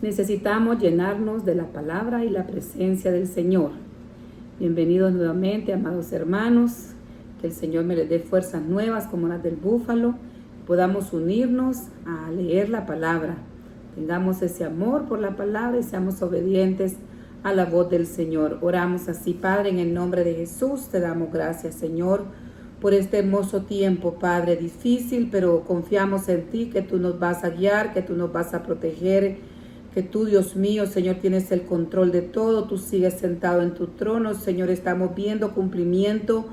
Necesitamos llenarnos de la palabra y la presencia del Señor. Bienvenidos nuevamente, amados hermanos. Que el Señor me les dé fuerzas nuevas como las del búfalo. Podamos unirnos a leer la palabra. Tengamos ese amor por la palabra y seamos obedientes a la voz del Señor. Oramos así, Padre, en el nombre de Jesús. Te damos gracias, Señor, por este hermoso tiempo, Padre, difícil, pero confiamos en ti, que tú nos vas a guiar, que tú nos vas a proteger, que tú, Dios mío, Señor, tienes el control de todo, tú sigues sentado en tu trono, Señor, estamos viendo cumplimiento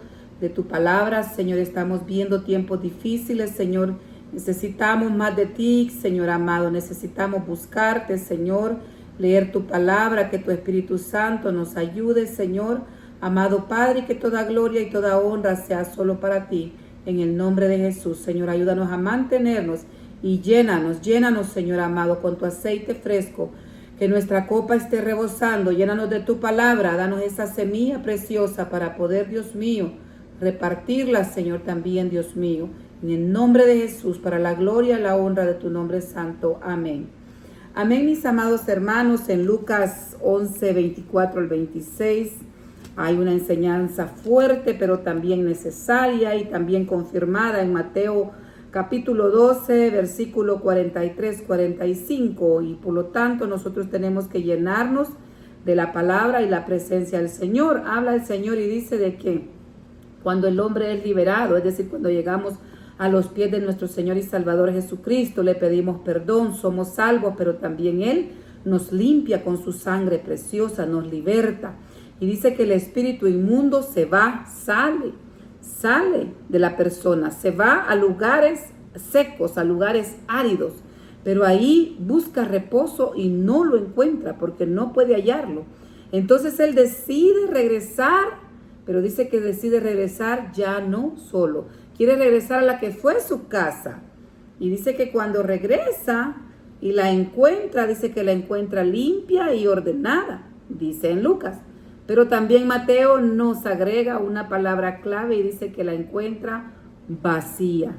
de tu palabra, Señor, estamos viendo tiempos difíciles, Señor, necesitamos más de ti, Señor amado, necesitamos buscarte, Señor, leer tu palabra, que tu Espíritu Santo nos ayude, Señor, amado Padre, que toda gloria y toda honra sea solo para ti, en el nombre de Jesús, Señor, ayúdanos a mantenernos y llénanos, Señor amado, con tu aceite fresco, que nuestra copa esté rebosando, llénanos de tu palabra, danos esa semilla preciosa para poder, Dios mío, repartirla, Señor, también, Dios mío, en el nombre de Jesús, para la gloria y la honra de tu nombre santo. Amén. Amén, mis amados hermanos, en Lucas 11, 24 al 26, hay una enseñanza fuerte, pero también necesaria y también confirmada en Mateo capítulo 12, versículo 43-45, y por lo tanto nosotros tenemos que llenarnos de la palabra y la presencia del Señor. Habla el Señor y dice de que cuando el hombre es liberado, es decir, cuando llegamos a los pies de nuestro Señor y Salvador Jesucristo, le pedimos perdón, somos salvos, pero también Él nos limpia con su sangre preciosa, nos liberta. Y dice que el espíritu inmundo se va, sale de la persona, se va a lugares secos, a lugares áridos, pero ahí busca reposo y no lo encuentra porque no puede hallarlo. Entonces él decide regresar, pero dice que decide regresar ya no solo, quiere regresar a la que fue su casa. Y dice que cuando regresa y la encuentra, dice que la encuentra limpia y ordenada, dice en Lucas. Pero también Mateo nos agrega una palabra clave y dice que la encuentra vacía.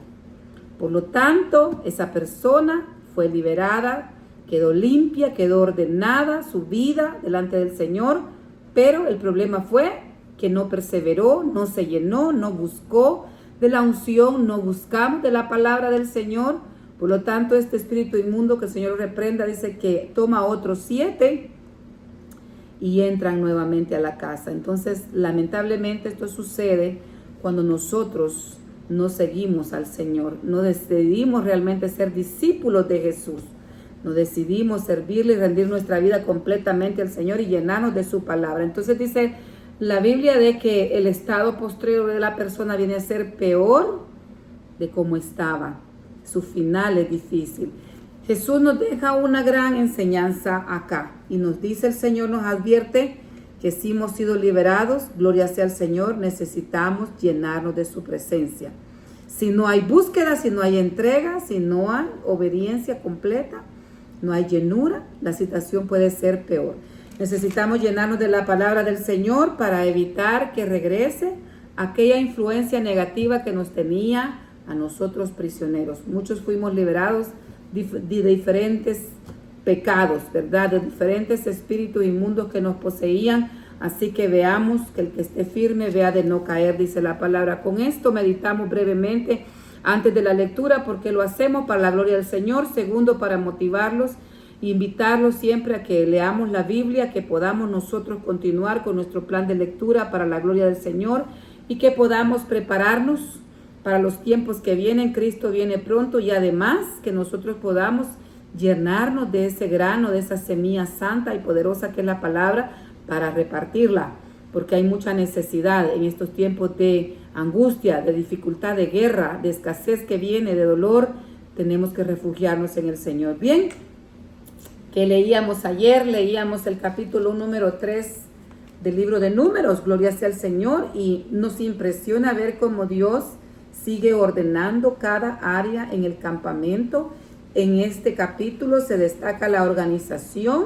Por lo tanto, esa persona fue liberada, quedó limpia, quedó ordenada su vida delante del Señor, pero el problema fue que no perseveró, no se llenó, no buscó de la unción, no buscamos de la palabra del Señor. Por lo tanto, este espíritu inmundo, que el Señor reprenda, dice que toma otros 7 y entran nuevamente a la casa. Entonces, lamentablemente, esto sucede cuando nosotros no seguimos al Señor, no decidimos realmente ser discípulos de Jesús, no decidimos servirle y rendir nuestra vida completamente al Señor y llenarnos de su palabra. Entonces dice la Biblia de que el estado posterior de la persona viene a ser peor de como estaba. Su final es difícil. Jesús nos deja una gran enseñanza acá y nos dice, el Señor nos advierte que si hemos sido liberados, gloria sea al Señor, necesitamos llenarnos de su presencia. Si no hay búsqueda, si no hay entrega, si no hay obediencia completa, no hay llenura, la situación puede ser peor. Necesitamos llenarnos de la palabra del Señor para evitar que regrese aquella influencia negativa que nos tenía a nosotros prisioneros. Muchos fuimos liberados de diferentes pecados, ¿verdad? De diferentes espíritus inmundos que nos poseían. Así que veamos que el que esté firme vea de no caer, dice la palabra. Con esto meditamos brevemente antes de la lectura, porque lo hacemos para la gloria del Señor. Segundo, para motivarlos e invitarlos siempre a que leamos la Biblia, que podamos nosotros continuar con nuestro plan de lectura para la gloria del Señor y que podamos prepararnos para los tiempos que vienen. Cristo viene pronto y además que nosotros podamos llenarnos de ese grano, de esa semilla santa y poderosa que es la palabra, para repartirla, porque hay mucha necesidad en estos tiempos de angustia, de dificultad, de guerra, de escasez que viene, de dolor. Tenemos que refugiarnos en el Señor. Bien, que leíamos ayer, leíamos el capítulo número 3 del libro de Números, gloria sea al Señor, y nos impresiona ver cómo Dios sigue ordenando cada área en el campamento. En este capítulo se destaca la organización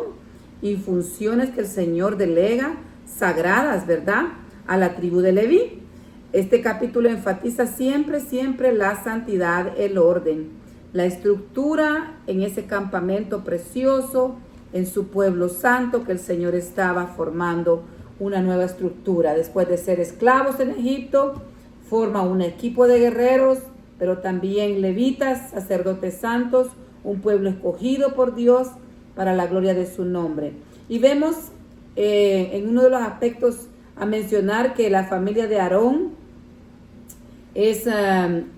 y funciones que el Señor delega, sagradas, ¿verdad?, a la tribu de Leví. Este capítulo enfatiza siempre la santidad, el orden, la estructura en ese campamento precioso en su pueblo santo, que el Señor estaba formando una nueva estructura. Después de ser esclavos en Egipto, forma un equipo de guerreros, pero también levitas, sacerdotes santos, un pueblo escogido por Dios para la gloria de su nombre. Y vemos en uno de los aspectos a mencionar que la familia de Aarón es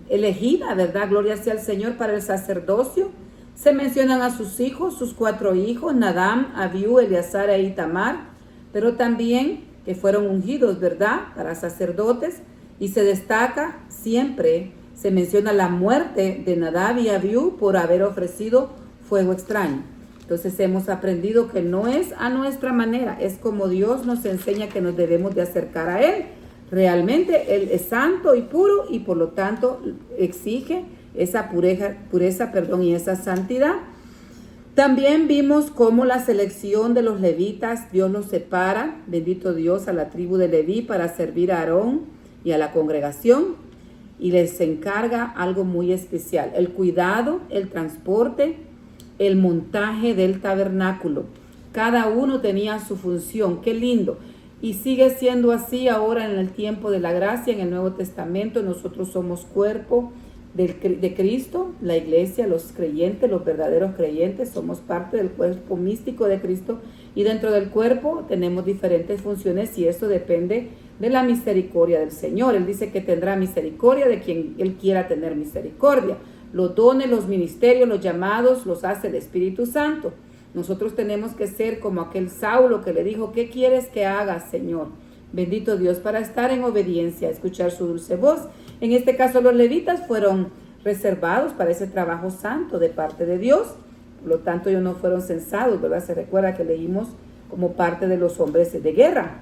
elegida, ¿verdad? Gloria sea al Señor, para el sacerdocio. Se mencionan a sus hijos, sus 4 hijos, Nadab, Abiú, Eleazar e Itamar, pero también que fueron ungidos, ¿verdad?, para sacerdotes. Y se destaca siempre, se menciona la muerte de Nadab y Abiú por haber ofrecido fuego extraño. Entonces hemos aprendido que no es a nuestra manera, es como Dios nos enseña que nos debemos de acercar a Él. Realmente Él es santo y puro y por lo tanto exige esa pureza, y esa santidad. También vimos cómo la selección de los levitas, Dios los separa, bendito Dios, a la tribu de Leví para servir a Aarón y a la congregación, y les encarga algo muy especial: el cuidado, el transporte, el montaje del tabernáculo. Cada uno tenía su función. Qué lindo. Y sigue siendo así ahora en el tiempo de la gracia, en el Nuevo Testamento. Nosotros somos cuerpo de Cristo, la iglesia, los creyentes, los verdaderos creyentes, somos parte del cuerpo místico de Cristo, y dentro del cuerpo tenemos diferentes funciones, y eso depende de la misericordia del Señor. Él dice que tendrá misericordia de quien Él quiera tener misericordia. Los dones, los ministerios, los llamados los hace el Espíritu Santo. Nosotros tenemos que ser como aquel Saulo que le dijo: ¿qué quieres que haga, Señor? Bendito Dios, para estar en obediencia, escuchar su dulce voz. En este caso, los levitas fueron reservados para ese trabajo santo de parte de Dios. Por lo tanto, ellos no fueron censados, ¿verdad? Se recuerda que leímos como parte de los hombres de guerra.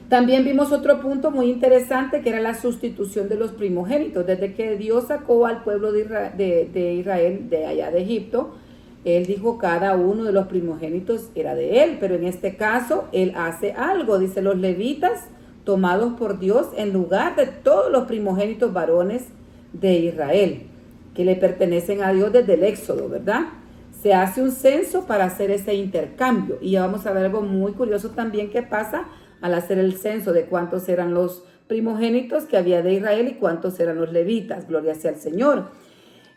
También vimos otro punto muy interesante, que era la sustitución de los primogénitos. Desde que Dios sacó al pueblo de Israel de allá de Egipto, Él dijo cada uno de los primogénitos era de Él, pero en este caso Él hace algo. Dice: los levitas tomados por Dios en lugar de todos los primogénitos varones de Israel, que le pertenecen a Dios desde el Éxodo, ¿verdad? Se hace un censo para hacer ese intercambio. Y ya vamos a ver algo muy curioso también que pasa al hacer el censo de cuántos eran los primogénitos que había de Israel y cuántos eran los levitas. Gloria sea al Señor.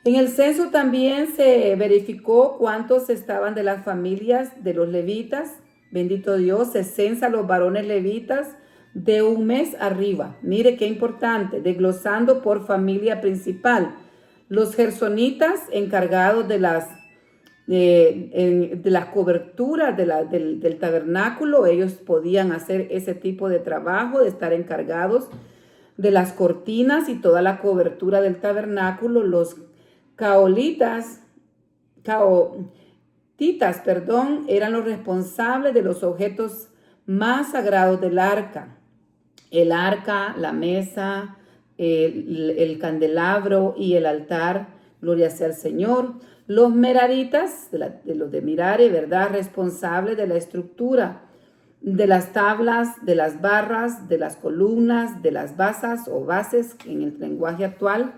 En el censo también se verificó cuántos estaban de las familias de los levitas. Bendito Dios, se censa los varones levitas de 1 mes arriba. Mire qué importante, desglosando por familia principal. Los gersonitas, encargados de las coberturas del tabernáculo, ellos podían hacer ese tipo de trabajo, de estar encargados de las cortinas y toda la cobertura del tabernáculo. Los caotitas, eran los responsables de los objetos más sagrados del arca. El arca, la mesa, el candelabro y el altar. Gloria sea al Señor. Los meraritas, de los de Merari, ¿verdad?, responsables de la estructura, de las tablas, de las barras, de las columnas, de las basas o bases en el lenguaje actual.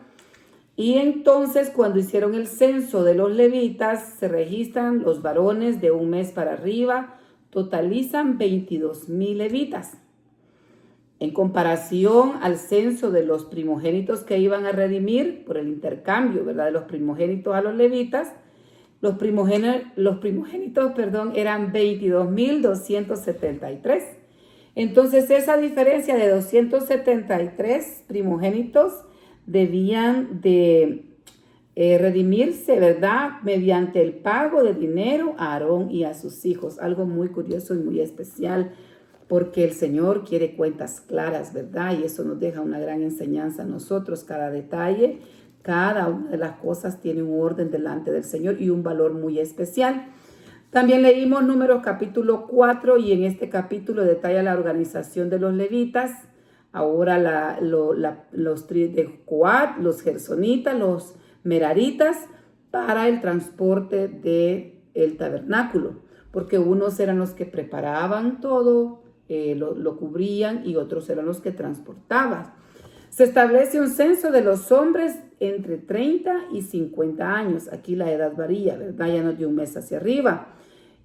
Y entonces, cuando hicieron el censo de los levitas, se registran los varones de 1 mes para arriba, totalizan 22,000 levitas. En comparación al censo de los primogénitos que iban a redimir por el intercambio, ¿verdad?, de los primogénitos a los levitas, los primogénitos, eran 22,273. Entonces, esa diferencia de 273 primogénitos debían de redimirse, ¿verdad?, mediante el pago de dinero a Aarón y a sus hijos. Algo muy curioso y muy especial, porque el Señor quiere cuentas claras, ¿verdad? Y eso nos deja una gran enseñanza a nosotros. Cada detalle, cada una de las cosas tiene un orden delante del Señor y un valor muy especial. También leímos Números capítulo 4, y en este capítulo detalla la organización de los levitas. Ahora los de Coat, los gersonitas, los meraritas, para el transporte del tabernáculo, porque unos eran los que preparaban todo, lo cubrían, y otros eran los que transportaban. Se establece un censo de los hombres entre 30 y 50 años. Aquí la edad varía, ¿verdad? Ya no es de 1 mes hacia arriba.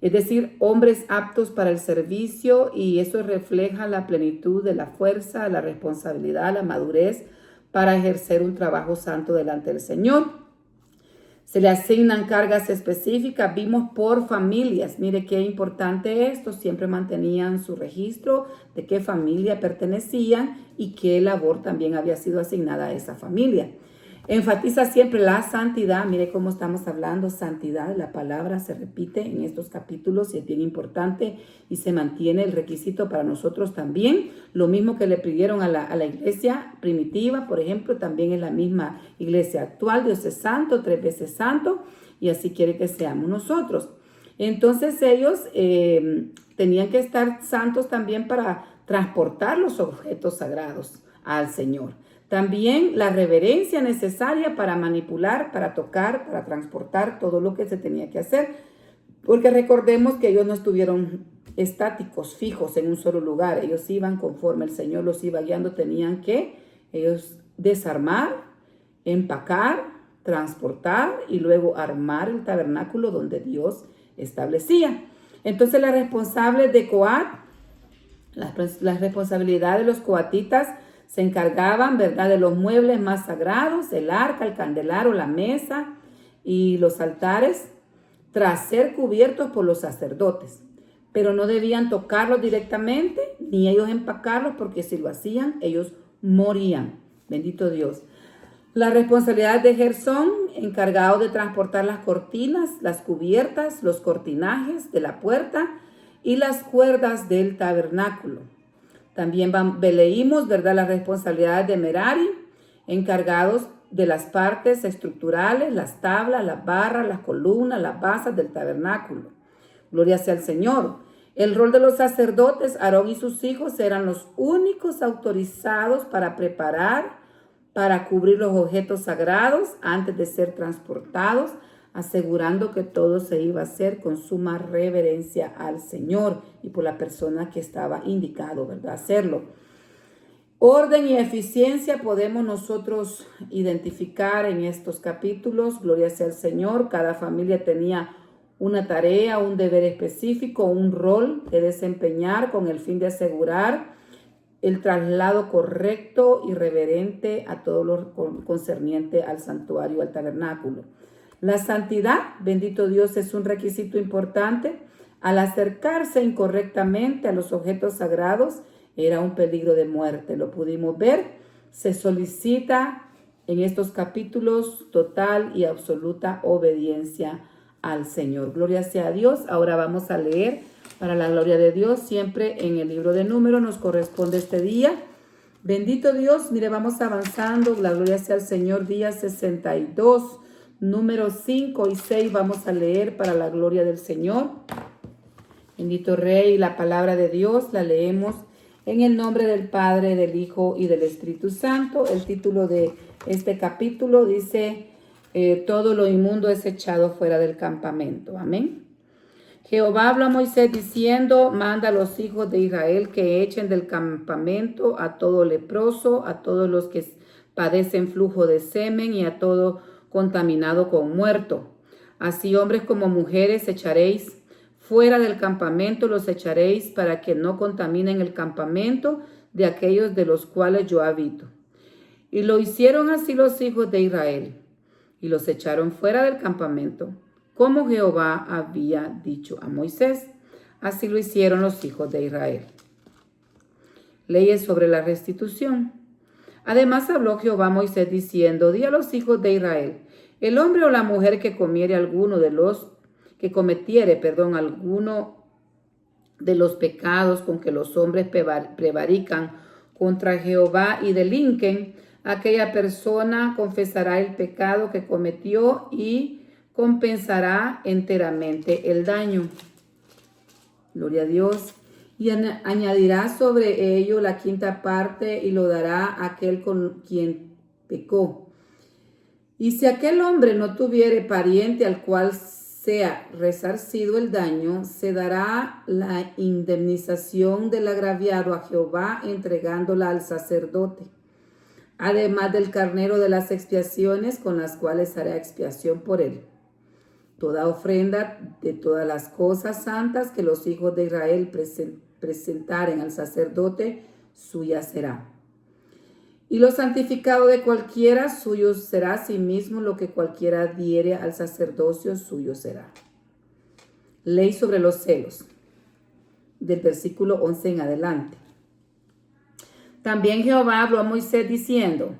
es decir, hombres aptos para el servicio, y eso refleja la plenitud de la fuerza, la responsabilidad, la madurez para ejercer un trabajo santo delante del Señor. Se le asignan cargas específicas, vimos por familias. Mire qué importante esto, siempre mantenían su registro de qué familia pertenecían y qué labor también había sido asignada a esa familia. Enfatiza siempre la santidad. Mire cómo estamos hablando, santidad. La palabra se repite en estos capítulos y es bien importante y se mantiene el requisito para nosotros también. Lo mismo que le pidieron a la iglesia primitiva, por ejemplo, también en la misma iglesia actual. Dios es santo, 3 veces santo, y así quiere que seamos nosotros. Entonces ellos tenían que estar santos también para transportar los objetos sagrados al Señor. También la reverencia necesaria para manipular, para tocar, para transportar todo lo que se tenía que hacer. Porque recordemos que ellos no estuvieron estáticos, fijos en un solo lugar. Ellos iban conforme el Señor los iba guiando. Tenían que ellos desarmar, empacar, transportar y luego armar el tabernáculo donde Dios establecía. Entonces las responsables de Coat, las responsabilidades de los coatitas, se encargaban, ¿verdad?, de los muebles más sagrados, el arca, el candelabro, la mesa y los altares, tras ser cubiertos por los sacerdotes. Pero no debían tocarlos directamente, ni ellos empacarlos, porque si lo hacían, ellos morían. Bendito Dios. La responsabilidad de Gersón, encargado de transportar las cortinas, las cubiertas, los cortinajes de la puerta y las cuerdas del tabernáculo. También leímos, ¿verdad?, las responsabilidades de Merari, encargados de las partes estructurales, las tablas, las barras, las columnas, las basas del tabernáculo. Gloria sea al Señor. El rol de los sacerdotes, Aarón y sus hijos, eran los únicos autorizados para preparar, para cubrir los objetos sagrados antes de ser transportados, asegurando que todo se iba a hacer con suma reverencia al Señor y por la persona que estaba indicado, ¿verdad?, hacerlo. Orden y eficiencia podemos nosotros identificar en estos capítulos. Gloria sea al Señor. Cada familia tenía una tarea, un deber específico, un rol que desempeñar con el fin de asegurar el traslado correcto y reverente a todo lo concerniente al santuario, al tabernáculo. La santidad, bendito Dios, es un requisito importante. Al acercarse incorrectamente a los objetos sagrados, era un peligro de muerte. Lo pudimos ver. Se solicita en estos capítulos total y absoluta obediencia al Señor. Gloria sea a Dios. Ahora vamos a leer para la gloria de Dios. Siempre en el libro de Números nos corresponde este día. Bendito Dios. Mire, vamos avanzando. La gloria sea al Señor. Día 62. Números 5 y 6 vamos a leer para la gloria del Señor. Bendito Rey, la palabra de Dios la leemos en el nombre del Padre, del Hijo y del Espíritu Santo. El título de este capítulo dice, todo lo inmundo es echado fuera del campamento. Amén. Jehová habló a Moisés diciendo, manda a los hijos de Israel que echen del campamento a todo leproso, a todos los que padecen flujo de semen y a todo contaminado con muerto. Así hombres como mujeres echaréis fuera del campamento, los echaréis para que no contaminen el campamento de aquellos de los cuales yo habito. Y lo hicieron así los hijos de Israel, y los echaron fuera del campamento, como Jehová había dicho a Moisés. Así lo hicieron los hijos de Israel. Leyes sobre la restitución. Además habló Jehová a Moisés diciendo, di a los hijos de Israel, el hombre o la mujer que cometiere alguno de los pecados con que los hombres prevarican contra Jehová y delinquen, aquella persona confesará el pecado que cometió y compensará enteramente el daño. Gloria a Dios. Y añadirá sobre ello la quinta parte y lo dará a aquel con quien pecó. Y si aquel hombre no tuviere pariente al cual sea resarcido el daño, se dará la indemnización del agraviado a Jehová entregándola al sacerdote, además del carnero de las expiaciones con las cuales hará expiación por él. Toda ofrenda de todas las cosas santas que los hijos de Israel presentaren al sacerdote, suya será. Y lo santificado de cualquiera, suyo será asimismo; lo que cualquiera diere al sacerdocio, suyo será. Ley sobre los celos, del versículo 11 en adelante. También Jehová habló a Moisés diciendo: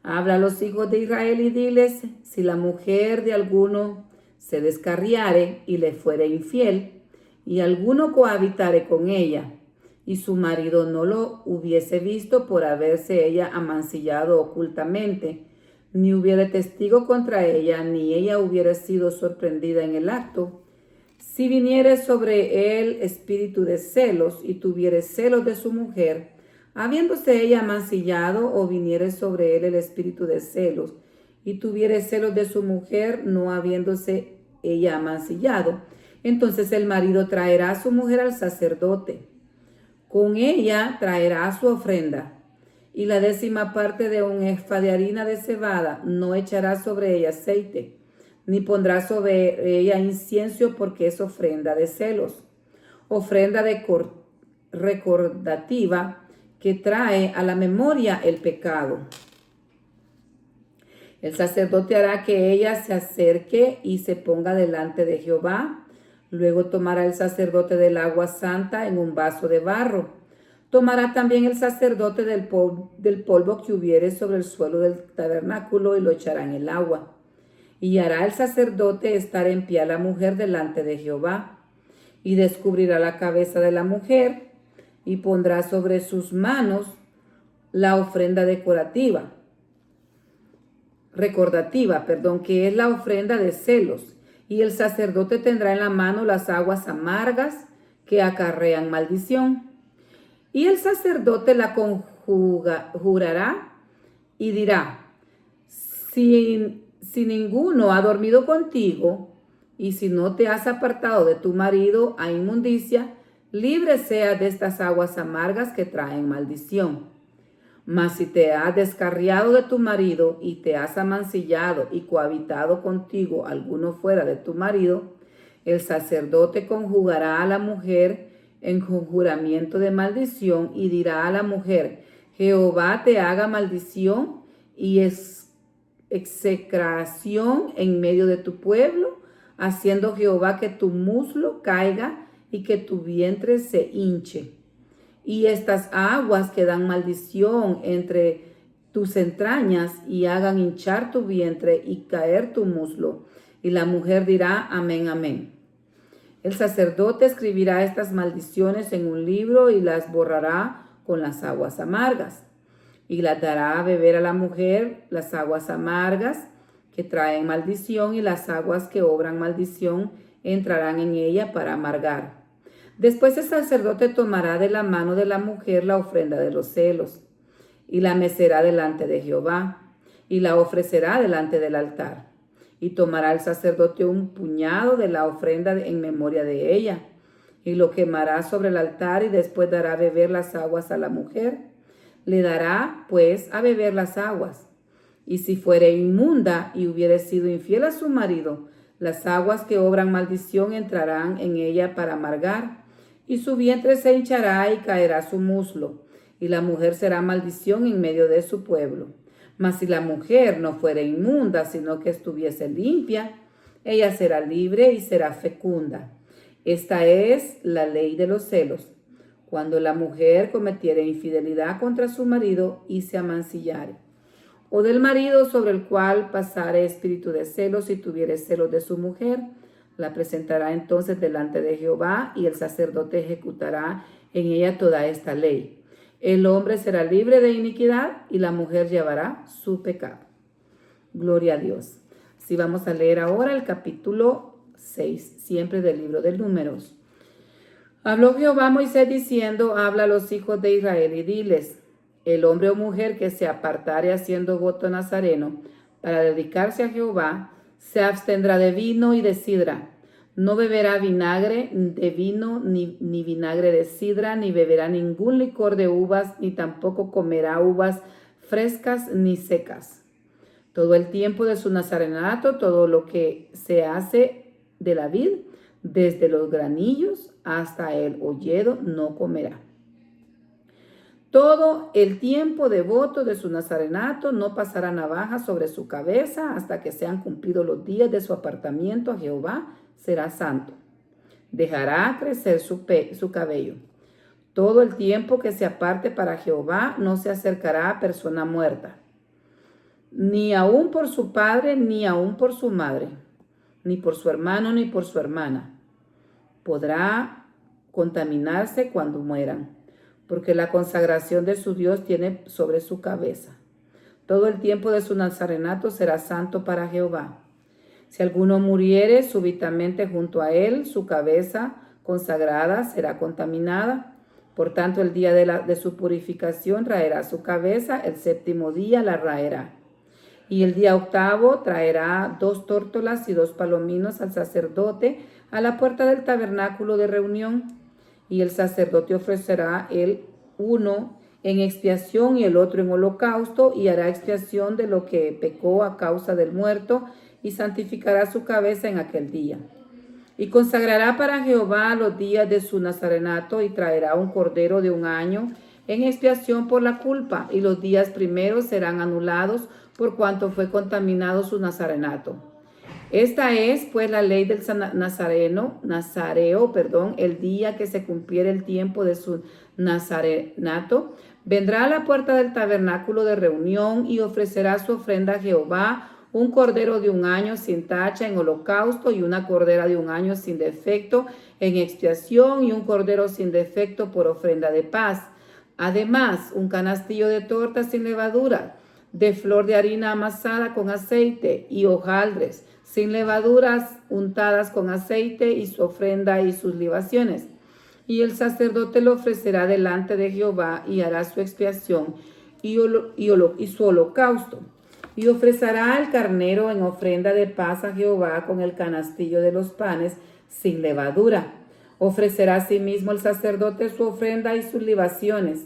habla a los hijos de Israel y diles: si la mujer de alguno se descarriare y le fuere infiel, y alguno cohabitare con ella, y su marido no lo hubiese visto por haberse ella amancillado ocultamente, ni hubiere testigo contra ella, ni ella hubiera sido sorprendida en el acto, si viniere sobre él espíritu de celos y tuviere celos de su mujer, habiéndose ella amancillado, o viniere sobre él el espíritu de celos y tuviere celos de su mujer, no habiéndose ella amancillado, entonces el marido traerá a su mujer al sacerdote. Con ella traerá su ofrenda, y la 10ª parte de un efa de harina de cebada; no echará sobre ella aceite, ni pondrá sobre ella incienso, porque es ofrenda de celos, ofrenda de recordativa, que trae a la memoria el pecado. El sacerdote hará que ella se acerque y se ponga delante de Jehová. Luego tomará el sacerdote del agua santa en un vaso de barro. Tomará también el sacerdote del polvo que hubiere sobre el suelo del tabernáculo y lo echará en el agua. Y hará el sacerdote estar en pie a la mujer delante de Jehová. Y descubrirá la cabeza de la mujer y pondrá sobre sus manos la ofrenda recordativa, que es la ofrenda de celos, y el sacerdote tendrá en la mano las aguas amargas que acarrean maldición. Y el sacerdote la conjurará y dirá: si ninguno ha dormido contigo, y si no te has apartado de tu marido a inmundicia, libre sea de estas aguas amargas que traen maldición. Mas si te has descarriado de tu marido y te has amancillado y cohabitado contigo alguno fuera de tu marido, el sacerdote conjugará a la mujer en conjuramiento de maldición y dirá a la mujer: Jehová te haga maldición y execración en medio de tu pueblo, haciendo Jehová que tu muslo caiga y que tu vientre se hinche. Y estas aguas que dan maldición entre tus entrañas y hagan hinchar tu vientre y caer tu muslo. Y la mujer dirá: amén, amén. El sacerdote escribirá estas maldiciones en un libro y las borrará con las aguas amargas. Y las dará a beber a la mujer las aguas amargas que traen maldición, y las aguas que obran maldición entrarán en ella para amargar. Después el sacerdote tomará de la mano de la mujer la ofrenda de los celos, y la mecerá delante de Jehová, y la ofrecerá delante del altar. Y tomará el sacerdote un puñado de la ofrenda en memoria de ella, y lo quemará sobre el altar, y después dará a beber las aguas a la mujer. Le dará, pues, a beber las aguas. Y si fuere inmunda y hubiere sido infiel a su marido, las aguas que obran maldición entrarán en ella para amargar, y su vientre se hinchará y caerá su muslo, y la mujer será maldición en medio de su pueblo. Mas si la mujer no fuere inmunda, sino que estuviese limpia, ella será libre y será fecunda. Esta es la ley de los celos. Cuando la mujer cometiere infidelidad contra su marido y se amancillare, o del marido sobre el cual pasare espíritu de celos y tuviere celos de su mujer, la presentará entonces delante de Jehová, y el sacerdote ejecutará en ella toda esta ley. El hombre será libre de iniquidad y la mujer llevará su pecado. Gloria a Dios. Así vamos a leer ahora el capítulo 6, siempre del libro de Números. Habló Jehová a Moisés diciendo: habla a los hijos de Israel y diles: el hombre o mujer que se apartare haciendo voto nazareno para dedicarse a Jehová, se abstendrá de vino y de sidra. No beberá vinagre de vino, ni vinagre de sidra, ni beberá ningún licor de uvas, ni tampoco comerá uvas frescas ni secas. Todo el tiempo de su nazarenato, todo lo que se hace de la vid, desde los granillos hasta el holledo no comerá. Todo el tiempo devoto de su nazarenato no pasará navaja sobre su cabeza hasta que sean cumplidos los días de su apartamiento a Jehová, será santo. Dejará crecer su cabello. Todo el tiempo que se aparte para Jehová no se acercará a persona muerta, ni aun por su padre, ni aun por su madre, ni por su hermano, ni por su hermana. Podrá contaminarse cuando mueran, porque la consagración de su Dios tiene sobre su cabeza. Todo el tiempo de su nazarenato será santo para Jehová. Si alguno muriere súbitamente junto a él, su cabeza consagrada será contaminada. Por tanto, el día de su purificación raerá su cabeza, el séptimo día la raerá. Y el día octavo traerá 2 tórtolas y 2 palominos al sacerdote a la puerta del tabernáculo de reunión. Y el sacerdote ofrecerá el uno en expiación y el otro en holocausto, y hará expiación de lo que pecó a causa del muerto, y santificará su cabeza en aquel día. Y consagrará para Jehová los días de su nazarenato, y traerá un cordero de 1 año en expiación por la culpa, y los días primeros serán anulados por cuanto fue contaminado su nazarenato. Esta es pues la ley del nazareo, el día que se cumpliere el tiempo de su nazarenato, vendrá a la puerta del tabernáculo de reunión y ofrecerá su ofrenda a Jehová, un cordero de 1 año sin tacha en holocausto, y una cordera de 1 año sin defecto en expiación, y un cordero sin defecto por ofrenda de paz. Además, un canastillo de tortas sin levadura, de flor de harina amasada con aceite, y hojaldres sin levaduras untadas con aceite, y su ofrenda y sus libaciones. Y el sacerdote lo ofrecerá delante de Jehová, y hará su expiación y su holocausto. Y ofrecerá el carnero en ofrenda de paz a Jehová con el canastillo de los panes sin levadura. Ofrecerá asimismo el sacerdote su ofrenda y sus libaciones.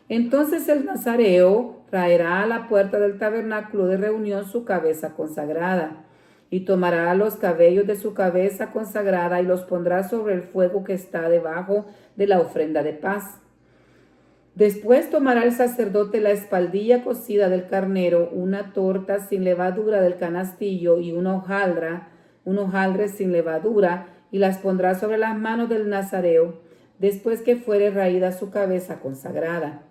Entonces el nazareo traerá a la puerta del tabernáculo de reunión su cabeza consagrada, y tomará los cabellos de su cabeza consagrada y los pondrá sobre el fuego que está debajo de la ofrenda de paz. Después tomará el sacerdote la espaldilla cocida del carnero, una torta sin levadura del canastillo y un hojaldre sin levadura, y las pondrá sobre las manos del nazareo, después que fuere raída su cabeza consagrada.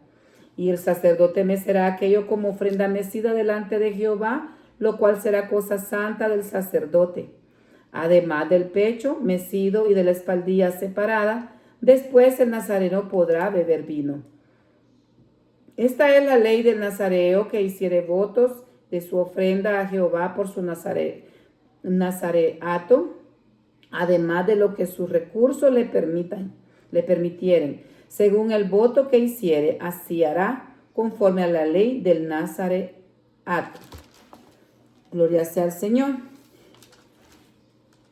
Y el sacerdote mecerá aquello como ofrenda mecida delante de Jehová, lo cual será cosa santa del sacerdote. Además del pecho mecido y de la espaldilla separada, después el nazareno podrá beber vino. Esta es la ley del nazareo que hiciere votos de su ofrenda a Jehová por su nazareato, además de lo que sus recursos le permitieren. Según el voto que hiciere, así hará conforme a la ley del nazareato. Gloria sea al Señor.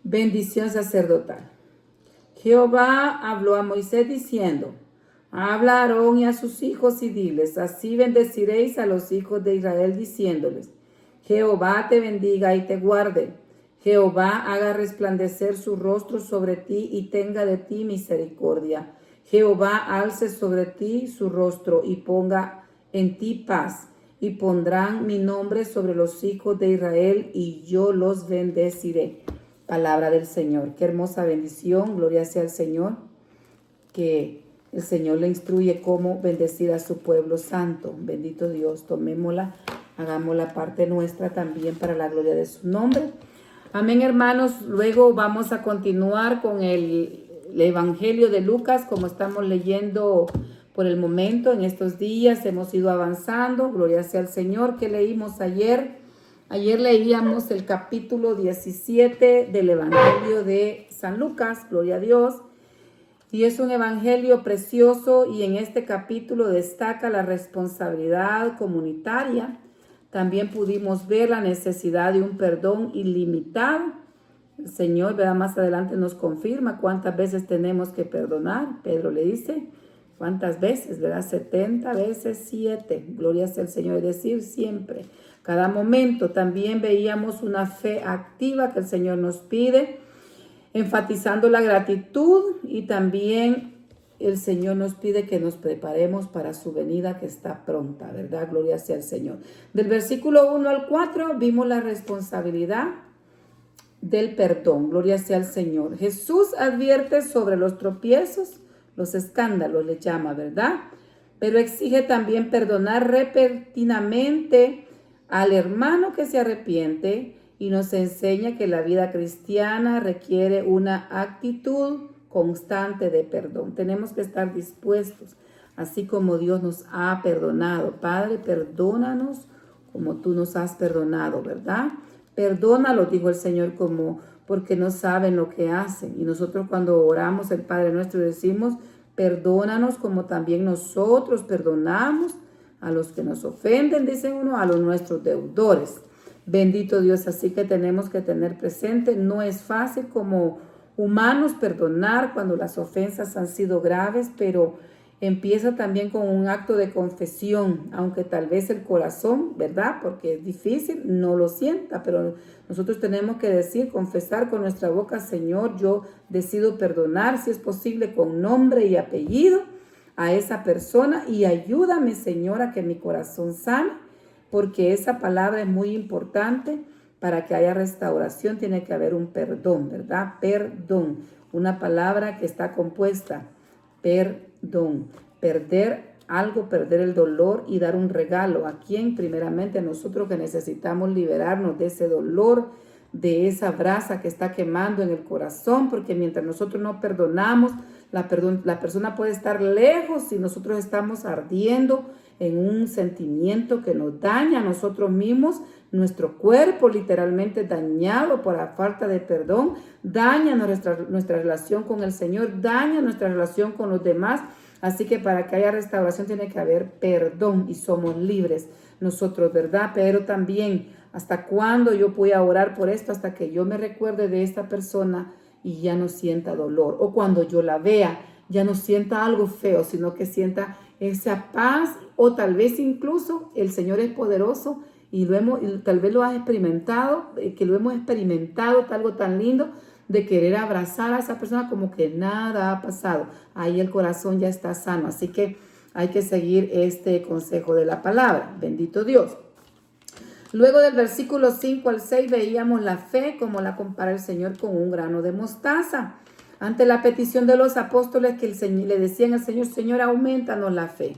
Bendición sacerdotal. Jehová habló a Moisés diciendo: habla a Aarón y a sus hijos y diles: así bendeciréis a los hijos de Israel, diciéndoles: Jehová te bendiga y te guarde. Jehová haga resplandecer su rostro sobre ti y tenga de ti misericordia. Jehová alce sobre ti su rostro y ponga en ti paz. Y pondrán mi nombre sobre los hijos de Israel, y yo los bendeciré. Palabra del Señor. Qué hermosa bendición. Gloria sea al Señor. Que el Señor le instruye cómo bendecir a su pueblo santo. Bendito Dios. Tomémosla, hagamos la parte nuestra también para la gloria de su nombre. Amén, hermanos. Luego vamos a continuar con el Evangelio de Lucas, como estamos leyendo por el momento. En estos días hemos ido avanzando. Gloria sea al Señor. ¿Qué leímos ayer? Ayer leíamos el capítulo 17 del Evangelio de San Lucas. Gloria a Dios. Y es un evangelio precioso, y en este capítulo destaca la responsabilidad comunitaria. También pudimos ver la necesidad de un perdón ilimitado. El Señor, ¿verdad?, más adelante nos confirma cuántas veces tenemos que perdonar. Pedro le dice, ¿cuántas veces? ¿Verdad? 70 veces 7. Gloria sea al Señor, es decir, siempre, cada momento. También veíamos una fe activa que el Señor nos pide. enfatizando la gratitud, y también el Señor nos pide que nos preparemos para su venida que está pronta, ¿verdad? Gloria sea al Señor. Del versículo 1 al 4 vimos la responsabilidad del perdón. Gloria sea al Señor. Jesús advierte sobre los tropiezos, los escándalos le llama, ¿verdad? Pero exige también perdonar repentinamente al hermano que se arrepiente, y nos enseña que la vida cristiana requiere una actitud constante de perdón. Tenemos que estar dispuestos, así como Dios nos ha perdonado. Padre, perdónanos como tú nos has perdonado, ¿verdad? Perdónalo, dijo el Señor, como porque no saben lo que hacen. Y nosotros cuando oramos el Padre Nuestro decimos, perdónanos como también nosotros perdonamos a los que nos ofenden, dice uno, a los nuestros deudores. Bendito Dios, así que tenemos que tener presente, no es fácil como humanos perdonar cuando las ofensas han sido graves, pero empieza también con un acto de confesión, aunque tal vez el corazón, ¿verdad? Porque es difícil, no lo sienta, pero nosotros tenemos que decir, confesar con nuestra boca, Señor, yo decido perdonar, si es posible, con nombre y apellido a esa persona, y ayúdame, Señor, a que mi corazón sane, porque esa palabra es muy importante. Para que haya restauración tiene que haber un perdón, ¿verdad? Perdón, una palabra que está compuesta, perdón, perder algo, perder el dolor y dar un regalo. ¿A quién? Primeramente a nosotros, que necesitamos liberarnos de ese dolor, de esa brasa que está quemando en el corazón, porque mientras nosotros no perdonamos, la persona puede estar lejos si nosotros estamos ardiendo en un sentimiento que nos daña a nosotros mismos, nuestro cuerpo literalmente dañado por la falta de perdón, daña nuestra relación con el Señor, daña nuestra relación con los demás. Así que para que haya restauración tiene que haber perdón, y somos libres nosotros, ¿verdad? Pero también, ¿hasta cuándo yo voy a orar por esto? Hasta que yo me recuerde de esta persona y ya no sienta dolor, o cuando yo la vea ya no sienta algo feo, sino que sienta esa paz, o tal vez incluso el Señor es poderoso y tal vez lo has experimentado, que lo hemos experimentado, algo tan lindo de querer abrazar a esa persona como que nada ha pasado. Ahí el corazón ya está sano, así que hay que seguir este consejo de la palabra. Bendito Dios. Luego del versículo 5 al 6 veíamos la fe, como la compara el Señor con un grano de mostaza. Ante la petición de los apóstoles que le decían al Señor, Señor, aumentanos la fe.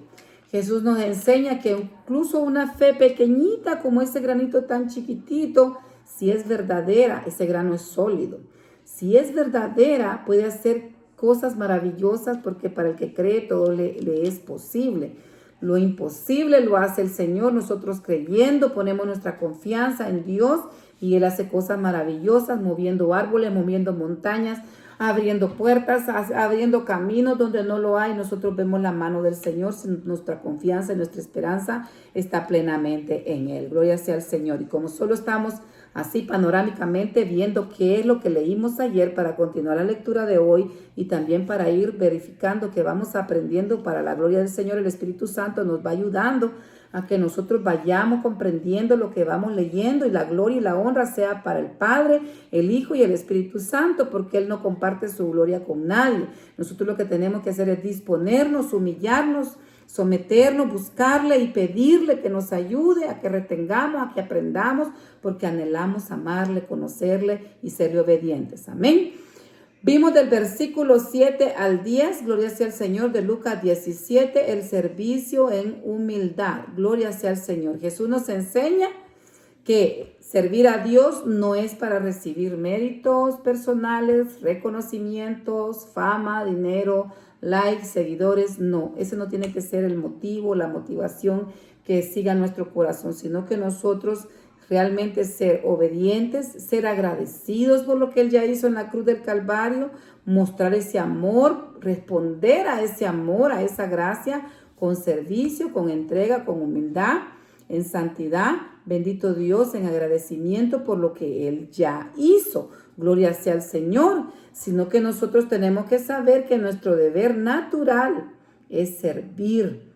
Jesús nos enseña que incluso una fe pequeñita como ese granito tan chiquitito, si es verdadera, ese grano es sólido. Si es verdadera, puede hacer cosas maravillosas, porque para el que cree todo le es posible. Lo imposible lo hace el Señor. Nosotros creyendo ponemos nuestra confianza en Dios y Él hace cosas maravillosas, moviendo árboles, moviendo montañas, abriendo puertas, abriendo caminos donde no lo hay. Nosotros vemos la mano del Señor, nuestra confianza y nuestra esperanza está plenamente en Él. Gloria sea al Señor. Y como solo estamos así panorámicamente viendo qué es lo que leímos ayer para continuar la lectura de hoy y también para ir verificando que vamos aprendiendo para la gloria del Señor, el Espíritu Santo nos va ayudando a que nosotros vayamos comprendiendo lo que vamos leyendo, y la gloria y la honra sea para el Padre, el Hijo y el Espíritu Santo, porque Él no comparte su gloria con nadie. Nosotros lo que tenemos que hacer es disponernos, humillarnos, someternos, buscarle y pedirle que nos ayude a que retengamos, a que aprendamos, porque anhelamos amarle, conocerle y serle obedientes. Amén. Vimos del versículo 7 al 10, gloria sea al Señor, de Lucas 17, el servicio en humildad. Gloria sea al Señor. Jesús nos enseña que servir a Dios no es para recibir méritos personales, reconocimientos, fama, dinero, likes, seguidores. No, ese no tiene que ser el motivo, la motivación que siga nuestro corazón, sino que nosotros realmente ser obedientes, ser agradecidos por lo que Él ya hizo en la cruz del Calvario, mostrar ese amor, responder a ese amor, a esa gracia, con servicio, con entrega, con humildad, en santidad, bendito Dios, en agradecimiento por lo que Él ya hizo. Gloria sea al Señor, sino que nosotros tenemos que saber que nuestro deber natural es servir,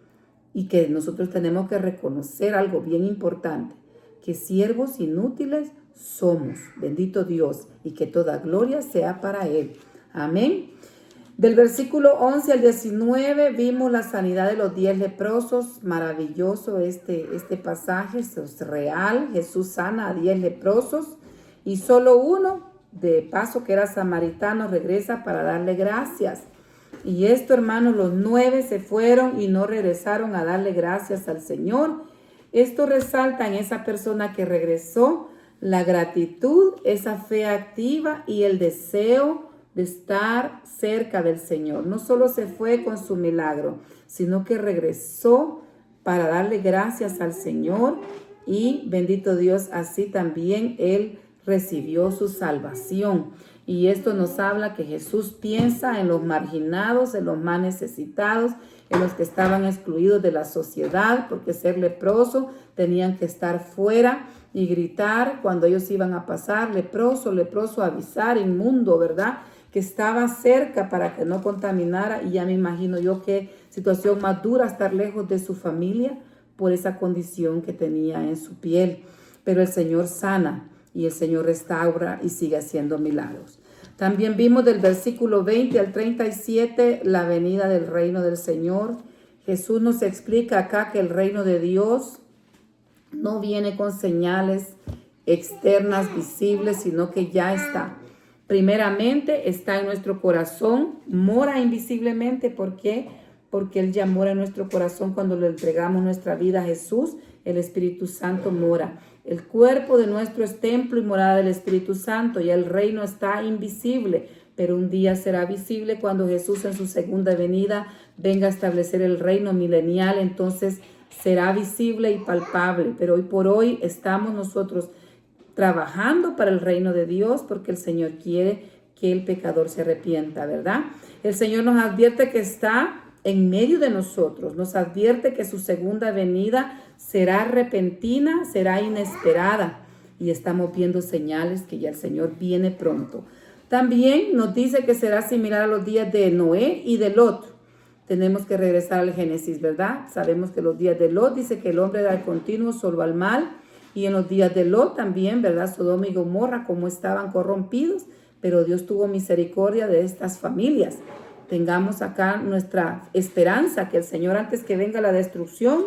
y que nosotros tenemos que reconocer algo bien importante, que siervos inútiles somos. Bendito Dios, y que toda gloria sea para Él. Amén. Del versículo 11 al 19 vimos la sanidad de los 10 leprosos. Maravilloso este pasaje, esto es real. Jesús sana a 10 leprosos y solo uno, de paso que era samaritano, regresa para darle gracias. Y esto, hermanos, los 9 se fueron y no regresaron a darle gracias al Señor. Esto resalta en esa persona que regresó la gratitud, esa fe activa y el deseo de estar cerca del Señor. No solo se fue con su milagro, sino que regresó para darle gracias al Señor y bendito Dios, así también él recibió su salvación. Y esto nos habla que Jesús piensa en los marginados, en los más necesitados, en los que estaban excluidos de la sociedad, porque ser leproso tenían que estar fuera y gritar cuando ellos iban a pasar, leproso, leproso, avisar, inmundo, ¿verdad?, que estaba cerca para que no contaminara. Y ya me imagino yo qué situación más dura estar lejos de su familia por esa condición que tenía en su piel. Pero el Señor sana y el Señor restaura y sigue haciendo milagros. También vimos del versículo 20 al 37 la venida del reino del Señor. Jesús nos explica acá que el reino de Dios no viene con señales externas visibles, sino que ya está. Primeramente está en nuestro corazón, mora invisiblemente. ¿Por qué? Porque Él ya mora en nuestro corazón cuando le entregamos nuestra vida a Jesús. El Espíritu Santo mora. El cuerpo de nuestro es templo y morada del Espíritu Santo. Y el reino está invisible, pero un día será visible cuando Jesús en su segunda venida venga a establecer el reino milenial. Entonces será visible y palpable. Pero hoy por hoy estamos nosotros trabajando para el reino de Dios, porque el Señor quiere que el pecador se arrepienta, ¿verdad? El Señor nos advierte que está en medio de nosotros, nos advierte que su segunda venida será repentina, será inesperada, y estamos viendo señales que ya el Señor viene pronto. También nos dice que será similar a los días de Noé y de Lot. Tenemos que regresar al Génesis, ¿verdad? Sabemos que los días de Lot dice que el hombre era continuo solo al mal. Y en los días de Lot también, ¿verdad? Sodoma y Gomorra, como estaban corrompidos, pero Dios tuvo misericordia de estas familias. Tengamos acá nuestra esperanza que el Señor, antes que venga la destrucción,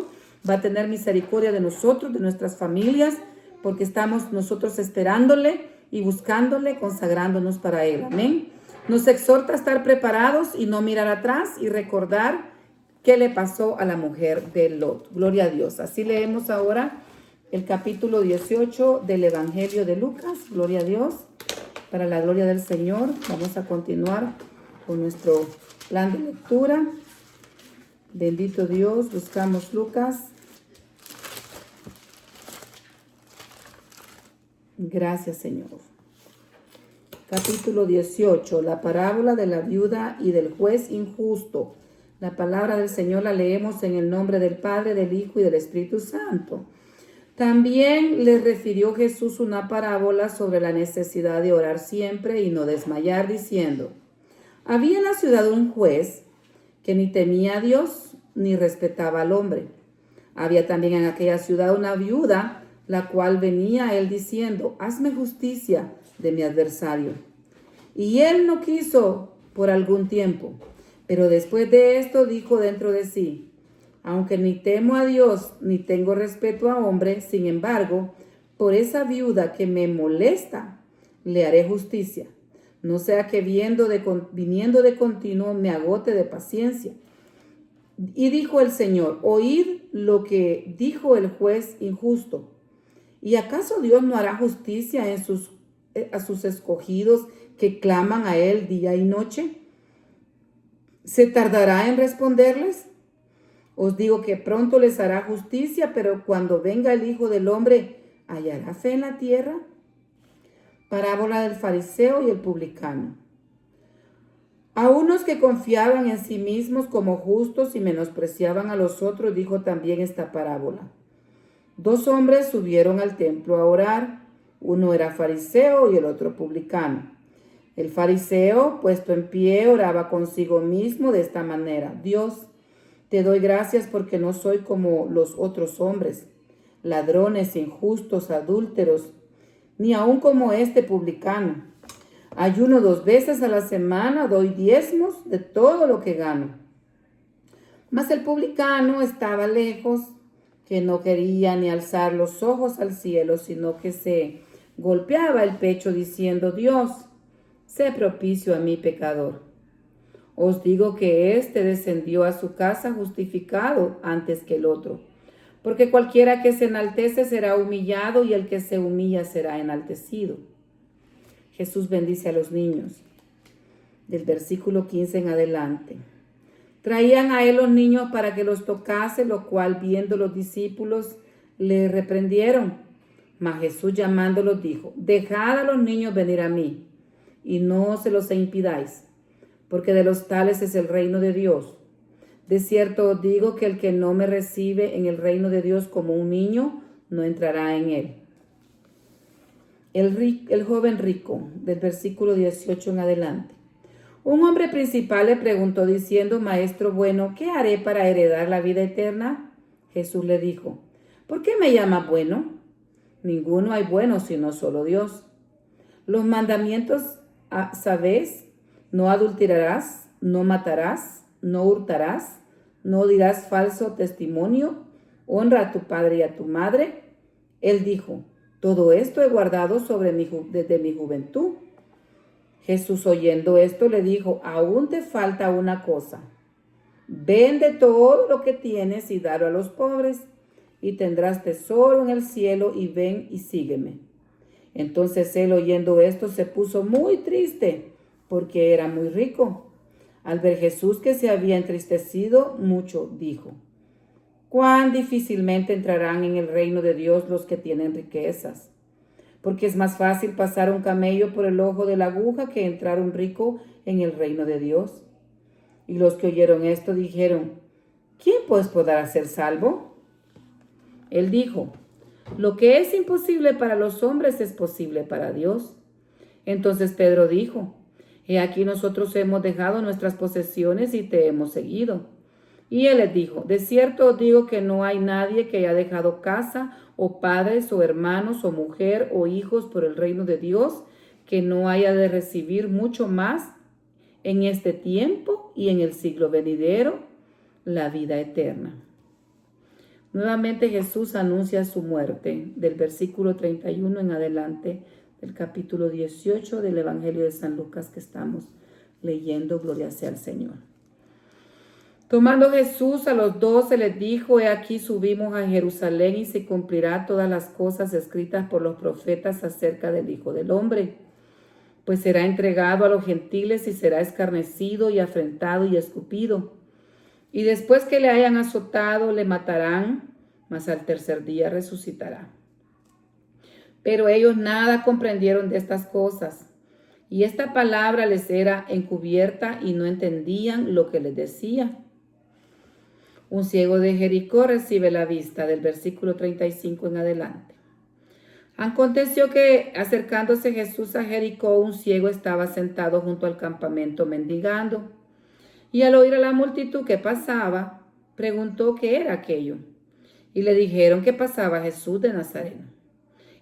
va a tener misericordia de nosotros, de nuestras familias, porque estamos nosotros esperándole y buscándole, consagrándonos para Él. Amén. Nos exhorta a estar preparados y no mirar atrás y recordar qué le pasó a la mujer de Lot. Gloria a Dios. Así leemos ahora el capítulo 18 del Evangelio de Lucas. Gloria a Dios. Para la gloria del Señor, vamos a continuar con nuestro plan de lectura. Bendito Dios. Buscamos Lucas. Gracias, Señor. Capítulo 18, la parábola de la viuda y del juez injusto. La palabra del Señor la leemos en el nombre del Padre, del Hijo y del Espíritu Santo. También les refirió Jesús una parábola sobre la necesidad de orar siempre y no desmayar, diciendo: había en la ciudad un juez que ni temía a Dios ni respetaba al hombre. Había también en aquella ciudad una viuda, la cual venía a él diciendo: hazme justicia de mi adversario. Y él no quiso por algún tiempo, pero después de esto dijo dentro de sí: aunque ni temo a Dios ni tengo respeto a hombre, sin embargo, por esa viuda que me molesta, le haré justicia. No sea que viniendo de continuo me agote de paciencia. Y dijo el Señor: oíd lo que dijo el juez injusto. ¿Y acaso Dios no hará justicia a sus escogidos que claman a Él día y noche? ¿Se tardará en responderles? Os digo que pronto les hará justicia, pero cuando venga el Hijo del Hombre, ¿hallará fe en la tierra? Parábola del fariseo y el publicano. A unos que confiaban en sí mismos como justos y menospreciaban a los otros, dijo también esta parábola. 2 hombres subieron al templo a orar. Uno era fariseo y el otro publicano. El fariseo, puesto en pie, oraba consigo mismo de esta manera: Dios, te doy gracias porque no soy como los otros hombres, ladrones, injustos, adúlteros, ni aun como este publicano. Ayuno 2 veces a la semana, doy diezmos de todo lo que gano. Mas el publicano estaba lejos, que no quería ni alzar los ojos al cielo, sino que se golpeaba el pecho diciendo: Dios, sé propicio a mi pecador. Os digo que éste descendió a su casa justificado antes que el otro. Porque cualquiera que se enaltece será humillado, y el que se humilla será enaltecido. Jesús bendice a los niños. Del versículo 15 en adelante. Traían a él los niños para que los tocase, lo cual viendo los discípulos le reprendieron. Mas Jesús llamándolos dijo: Dejad a los niños venir a mí, y no se los impidáis, porque de los tales es el reino de Dios. De cierto os digo que el que no me recibe en el reino de Dios como un niño, no entrará en él. El joven rico, del versículo 18 en adelante. Un hombre principal le preguntó diciendo: Maestro bueno, ¿qué haré para heredar la vida eterna? Jesús le dijo: ¿Por qué me llamas bueno? Ninguno hay bueno sino solo Dios. Los mandamientos, ¿sabes? No adulterarás, no matarás, no hurtarás, no dirás falso testimonio, honra a tu padre y a tu madre. Él dijo: Todo esto he guardado desde mi juventud. Jesús, oyendo esto, le dijo: Aún te falta una cosa. Vende todo lo que tienes y dalo a los pobres, y tendrás tesoro en el cielo, y ven y sígueme. Entonces él, oyendo esto, se puso muy triste, porque era muy rico. Al ver Jesús que se había entristecido mucho, dijo: Cuán difícilmente entrarán en el reino de Dios los que tienen riquezas. Porque es más fácil pasar un camello por el ojo de la aguja que entrar un rico en el reino de Dios. Y los que oyeron esto dijeron: ¿Quién pues podrá ser salvo? Él dijo: Lo que es imposible para los hombres es posible para Dios. Entonces Pedro dijo: He aquí nosotros hemos dejado nuestras posesiones y te hemos seguido. Y él les dijo: De cierto os digo que no hay nadie que haya dejado casa, o padres, o hermanos, o mujer, o hijos por el reino de Dios, que no haya de recibir mucho más en este tiempo y en el siglo venidero la vida eterna. Nuevamente Jesús anuncia su muerte, del versículo 31 en adelante, del capítulo 18 del Evangelio de San Lucas que estamos leyendo. Gloria sea al Señor. Tomando Jesús a los 12 les dijo: He aquí subimos a Jerusalén, y se cumplirá todas las cosas escritas por los profetas acerca del Hijo del Hombre. Pues será entregado a los gentiles, y será escarnecido y afrentado y escupido. Y después que le hayan azotado, le matarán, mas al tercer día resucitará. Pero ellos nada comprendieron de estas cosas, y esta palabra les era encubierta, y no entendían lo que les decía. Un ciego de Jericó recibe la vista, del versículo 35 en adelante. Aconteció que, acercándose Jesús a Jericó, un ciego estaba sentado junto al campamento mendigando. Y al oír a la multitud que pasaba, preguntó qué era aquello. Y le dijeron que pasaba Jesús de Nazaret.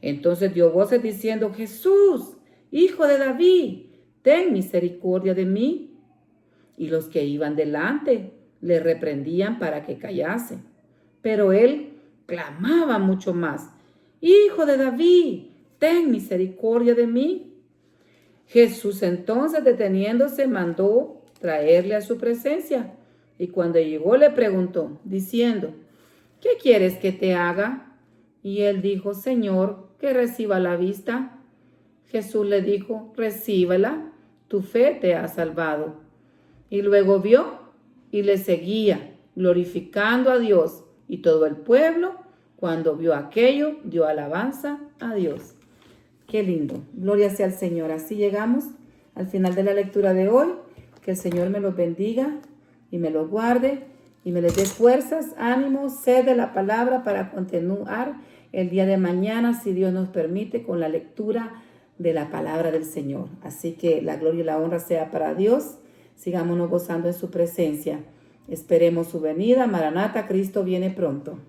Entonces dio voces diciendo: Jesús, hijo de David, ten misericordia de mí. Y los que iban delante le reprendían para que callase. Pero él clamaba mucho más: Hijo de David, ten misericordia de mí. Jesús entonces, deteniéndose, mandó traerle a su presencia. Y cuando llegó le preguntó, diciendo: ¿Qué quieres que te haga? Y él dijo: Señor, que reciba la vista. Jesús le dijo: Recíbela, tu fe te ha salvado. Y luego vio y le seguía, glorificando a Dios. Y todo el pueblo, cuando vio aquello, dio alabanza a Dios. Qué lindo. Gloria sea al Señor. Así llegamos al final de la lectura de hoy. Que el Señor me los bendiga y me los guarde y me les dé fuerzas, ánimo, sed de la palabra para continuar el día de mañana, si Dios nos permite, con la lectura de la palabra del Señor. Así que la gloria y la honra sea para Dios. Sigámonos gozando en su presencia. Esperemos su venida. Maranata, Cristo viene pronto.